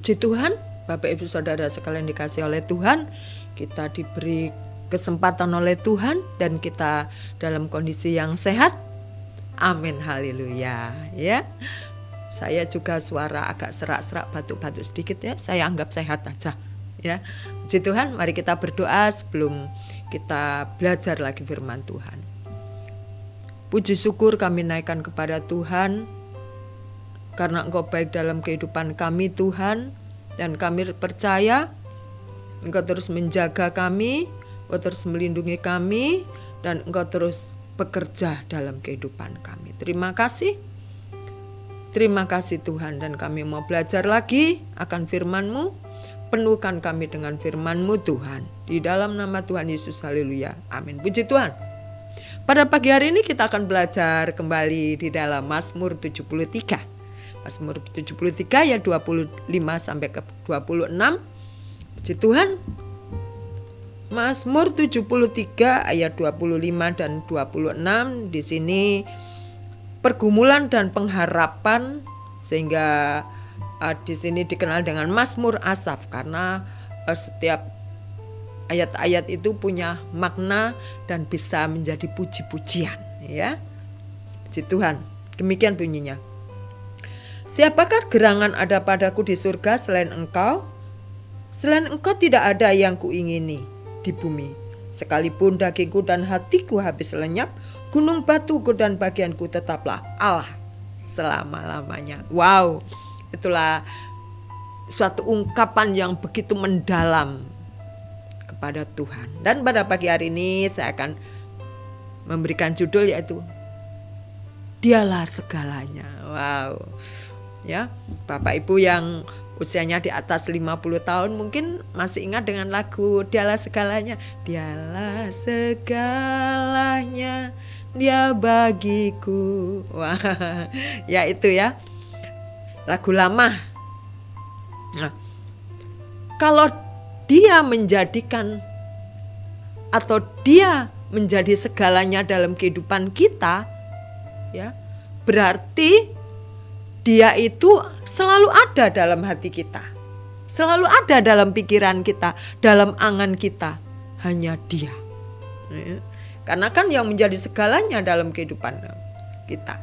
Puji Tuhan, Bapak Ibu Saudara sekalian dikasihi oleh Tuhan, kita diberi kesempatan oleh Tuhan dan kita dalam kondisi yang sehat. Amin, haleluya. Ya, saya juga suara agak serak-serak, batuk-batuk sedikit ya. Saya anggap sehat aja. Ya, puji Tuhan. Mari kita berdoa sebelum kita belajar lagi firman Tuhan. Puji syukur kami naikkan kepada Tuhan, karena Engkau baik dalam kehidupan kami Tuhan, dan kami percaya Engkau terus menjaga kami, Engkau terus melindungi kami, dan Engkau terus bekerja dalam kehidupan kami. Terima kasih Tuhan, dan kami mau belajar lagi akan firman-Mu. Penuhkan kami dengan firman-Mu Tuhan, di dalam nama Tuhan Yesus, haleluya, amin. Puji Tuhan. Pada pagi hari ini kita akan belajar kembali di dalam Mazmur 73. Mazmur 73 ayat 25 sampai ke 26. Puji Tuhan. Mazmur 73 ayat 25 dan 26, di sini pergumulan dan pengharapan, sehingga di sini dikenal dengan Mazmur Asaf, karena setiap ayat-ayat itu punya makna dan bisa menjadi puji-pujian, ya. Puji Tuhan. Demikian bunyinya. Siapakah gerangan ada padaku di surga selain Engkau? Selain Engkau tidak ada yang kuingini di bumi. Sekalipun dagingku dan hatiku habis lenyap, gunung batuku dan bagianku tetaplah Allah selama-lamanya. Wow, itulah suatu ungkapan yang begitu mendalam kepada Tuhan. Dan pada pagi hari ini saya akan memberikan judul, yaitu Dialah segalanya. Wow. Ya, Bapak Ibu yang usianya di atas 50 tahun mungkin masih ingat dengan lagu Dialah segalanya. Dialah segalanya, Dia bagiku. Wah, ya itu ya, lagu lama. Nah, kalau Dia menjadikan atau Dia menjadi segalanya dalam kehidupan kita, ya, berarti Dia itu selalu ada dalam hati kita, selalu ada dalam pikiran kita, dalam angan kita. Hanya Dia, karena kan yang menjadi segalanya dalam kehidupan kita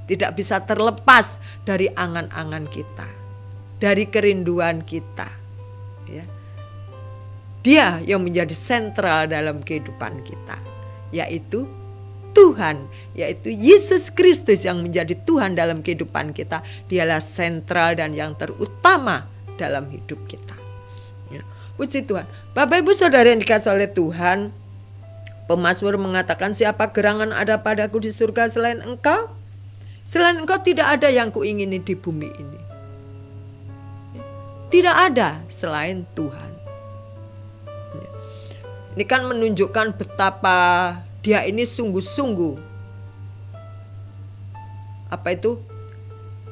tidak bisa terlepas dari angan-angan kita, dari kerinduan kita, ya. Dia yang menjadi sentral dalam kehidupan kita, yaitu Tuhan, yaitu Yesus Kristus yang menjadi Tuhan dalam kehidupan kita. Dialah sentral dan yang terutama dalam hidup kita. Ya. Puji Tuhan. Bapak Ibu Saudara yang dikasihi oleh Tuhan, pemazmur mengatakan, siapa gerangan ada padaku di surga selain Engkau? Selain Engkau tidak ada yang kuingini di bumi ini. Tidak ada selain Tuhan. Ya. Ini kan menunjukkan betapa Dia ini sungguh-sungguh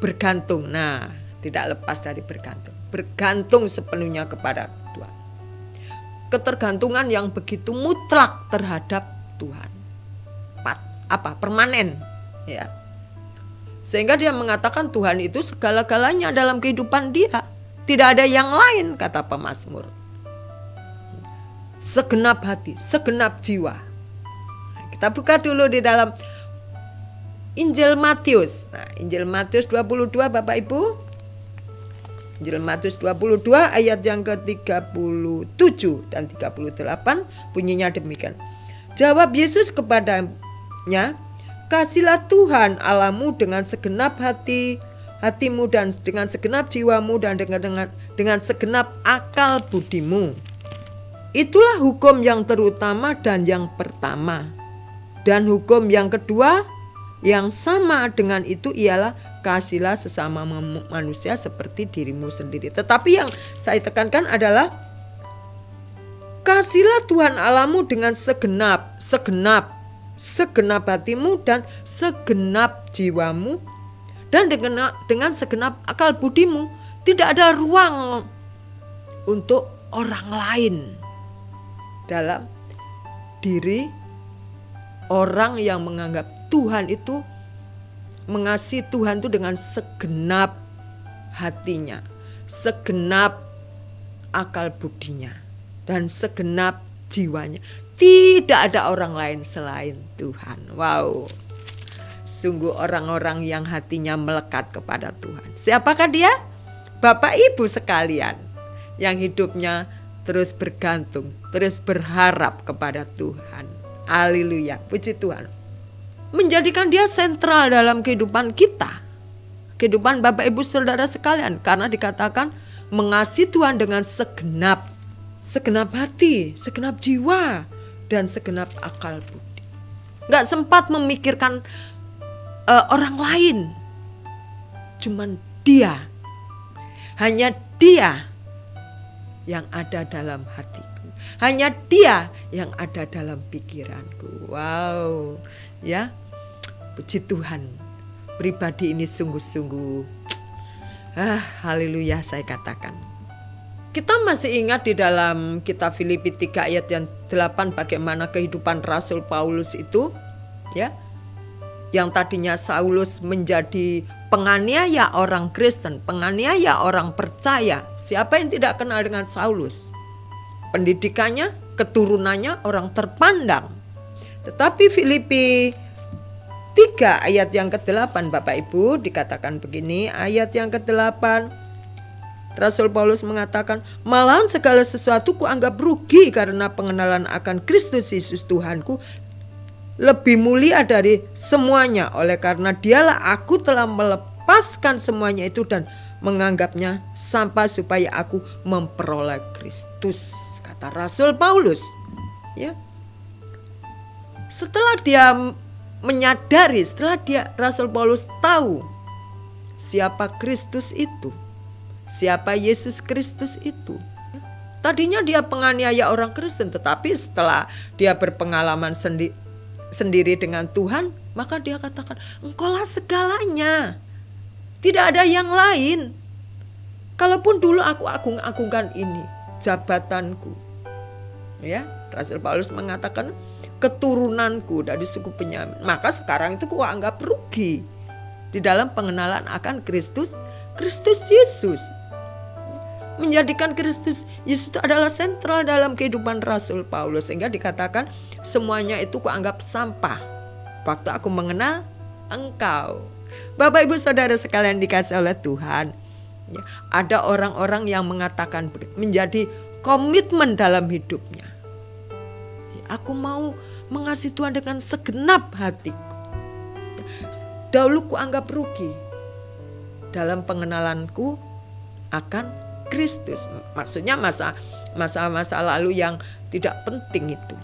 bergantung. Nah, tidak lepas dari bergantung. Bergantung sepenuhnya kepada Tuhan. Ketergantungan yang begitu mutlak terhadap Tuhan. Permanen, ya. Sehingga dia mengatakan Tuhan itu segala-galanya dalam kehidupan dia. Tidak ada yang lain, kata pemazmur. Segenap hati, segenap jiwa. Kita buka dulu di dalam Injil Matius. Nah, Injil Matius 22 Bapak Ibu. Injil Matius 22 ayat yang ke-37 dan 38 bunyinya demikian. Jawab Yesus kepadanya, kasihlah Tuhan Allahmu dengan segenap hatimu dan dengan segenap jiwamu dan dengan segenap akal budimu. Itulah hukum yang terutama dan yang pertama. Dan hukum yang kedua yang sama dengan itu ialah kasihlah sesama manusia seperti dirimu sendiri. Tetapi yang saya tekankan adalah kasihlah Tuhan Allahmu dengan segenap hatimu dan segenap jiwamu dan dengan segenap akal budimu. Tidak ada ruang untuk orang lain dalam diri orang yang menganggap Tuhan itu, mengasihi Tuhan itu dengan segenap hatinya, segenap akal budinya dan segenap jiwanya. Tidak ada orang lain selain Tuhan. Wow. Sungguh orang-orang yang hatinya melekat kepada Tuhan. Siapakah dia? Bapak Ibu sekalian, yang hidupnya terus bergantung, terus berharap kepada Tuhan. Haleluya, puji Tuhan. Menjadikan dia sentral dalam kehidupan kita, kehidupan Bapak Ibu saudara sekalian. Karena dikatakan mengasihi Tuhan dengan segenap hati, segenap jiwa, dan segenap akal budi. Gak sempat memikirkan orang lain, cuman dia, hanya dia yang ada dalam hatiku, hanya dia yang ada dalam pikiranku. Wow, ya, puji Tuhan, pribadi ini sungguh-sungguh, haleluya saya katakan. Kita masih ingat di dalam kitab Filipi 3 ayat yang 8 bagaimana kehidupan Rasul Paulus itu, ya, yang tadinya Saulus menjadi penganiaya orang Kristen, penganiaya orang percaya. Siapa yang tidak kenal dengan Saulus? Pendidikannya, keturunannya orang terpandang. Tetapi Filipi 3 ayat yang ke-8 Bapak Ibu dikatakan begini, ayat yang ke-8. Rasul Paulus mengatakan, malahan segala sesuatu kuanggap rugi karena pengenalan akan Kristus Yesus Tuhanku lebih mulia dari semuanya. Oleh karena dialah aku telah melepaskan semuanya itu dan menganggapnya sampah supaya aku memperoleh Kristus, kata Rasul Paulus. Ya. Setelah dia menyadari, Rasul Paulus tahu siapa Kristus itu, siapa Yesus Kristus itu. Tadinya dia penganiaya orang Kristen, tetapi setelah dia berpengalaman sendiri dengan Tuhan, maka dia katakan, engkaulah segalanya, tidak ada yang lain. Kalaupun dulu aku agung-agungkan ini jabatanku, ya, Rasul Paulus mengatakan keturunanku dari suku Benyamin, maka sekarang itu ku anggap rugi di dalam pengenalan akan Kristus Yesus. Menjadikan Kristus Yesus itu adalah sentral dalam kehidupan Rasul Paulus, sehingga dikatakan semuanya itu kuanggap sampah waktu aku mengenal engkau. Bapak Ibu saudara sekalian dikasih oleh Tuhan, ya, ada orang-orang yang mengatakan menjadi komitmen dalam hidupnya, ya, aku mau mengasihi Tuhan dengan segenap hatiku. Dahulu kuanggap rugi dalam pengenalanku akan Kristus, maksudnya masa lalu yang tidak penting itu,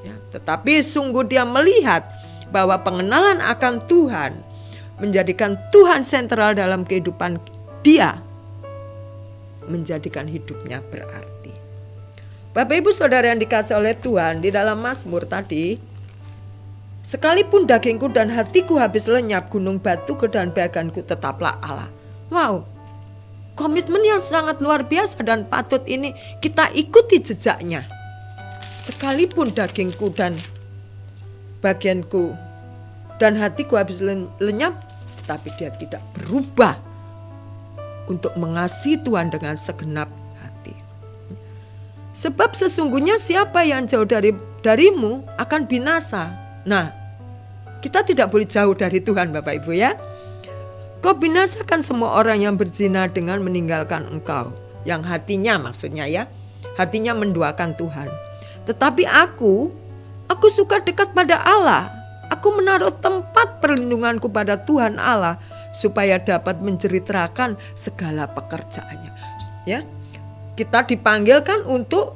ya, tetapi sungguh dia melihat bahwa pengenalan akan Tuhan menjadikan Tuhan sentral dalam kehidupan dia, menjadikan hidupnya berarti. Bapak Ibu saudara yang dikasih oleh Tuhan, di dalam Mazmur tadi, sekalipun dagingku dan hatiku habis lenyap, gunung batuku dan baganku tetaplah Allah. Wow, komitmen yang sangat luar biasa dan patut ini kita ikuti jejaknya. Sekalipun dagingku dan bagianku dan hatiku habis lenyap, tetapi dia tidak berubah untuk mengasihi Tuhan dengan segenap hati. Sebab sesungguhnya siapa yang jauh darimu akan binasa. Nah, kita tidak boleh jauh dari Tuhan Bapak Ibu ya. Kau binasakan semua orang yang berzina dengan meninggalkan engkau. Yang hatinya, maksudnya ya, hatinya menduakan Tuhan. Tetapi aku suka dekat pada Allah. Aku menaruh tempat perlindunganku pada Tuhan Allah, supaya dapat menceritakan segala pekerjaannya. Ya, kita dipanggilkan untuk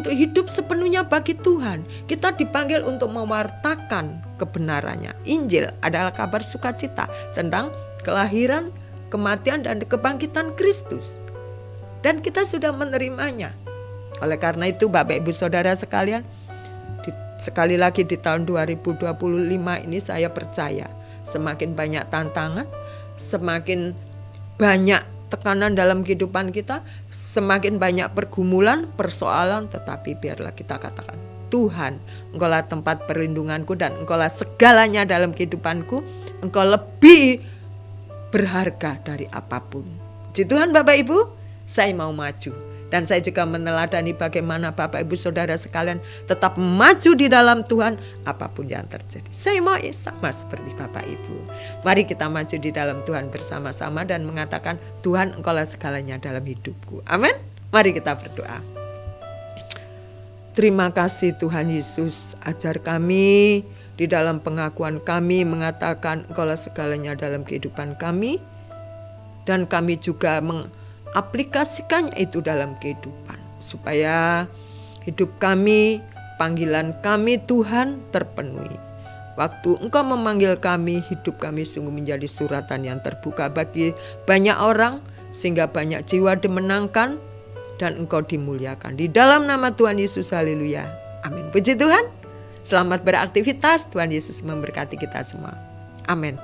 hidup sepenuhnya bagi Tuhan. Kita dipanggil untuk mewartakan kebenarannya. Injil adalah kabar sukacita tentang kelahiran, kematian, dan kebangkitan Kristus. Dan kita sudah menerimanya. Oleh karena itu Bapak Ibu Saudara sekalian, sekali lagi di tahun 2025 ini saya percaya semakin banyak tantangan, semakin banyak tekanan dalam kehidupan kita, semakin banyak pergumulan, persoalan, tetapi biarlah kita katakan, Tuhan, Engkaulah tempat perlindunganku dan Engkaulah segalanya dalam kehidupanku. Engkau lebih berharga dari apapun. Puji Tuhan Bapak Ibu, saya mau maju. Dan saya juga meneladani bagaimana Bapak Ibu Saudara sekalian tetap maju di dalam Tuhan apapun yang terjadi. Saya mau sama seperti Bapak Ibu. Mari kita maju di dalam Tuhan bersama-sama dan mengatakan, Tuhan Engkaulah segalanya dalam hidupku. Amin. Mari kita berdoa. Terima kasih Tuhan Yesus, ajar kami di dalam pengakuan kami mengatakan Engkaulah segalanya dalam kehidupan kami. Dan kami juga mengaplikasikannya itu dalam kehidupan. Supaya hidup kami, panggilan kami Tuhan terpenuhi. Waktu Engkau memanggil kami, hidup kami sungguh menjadi suratan yang terbuka bagi banyak orang. Sehingga banyak jiwa dimenangkan dan Engkau dimuliakan. Di dalam nama Tuhan Yesus, haleluya. Amin. Puji Tuhan. Selamat beraktivitas. Tuhan Yesus memberkati kita semua. Amin.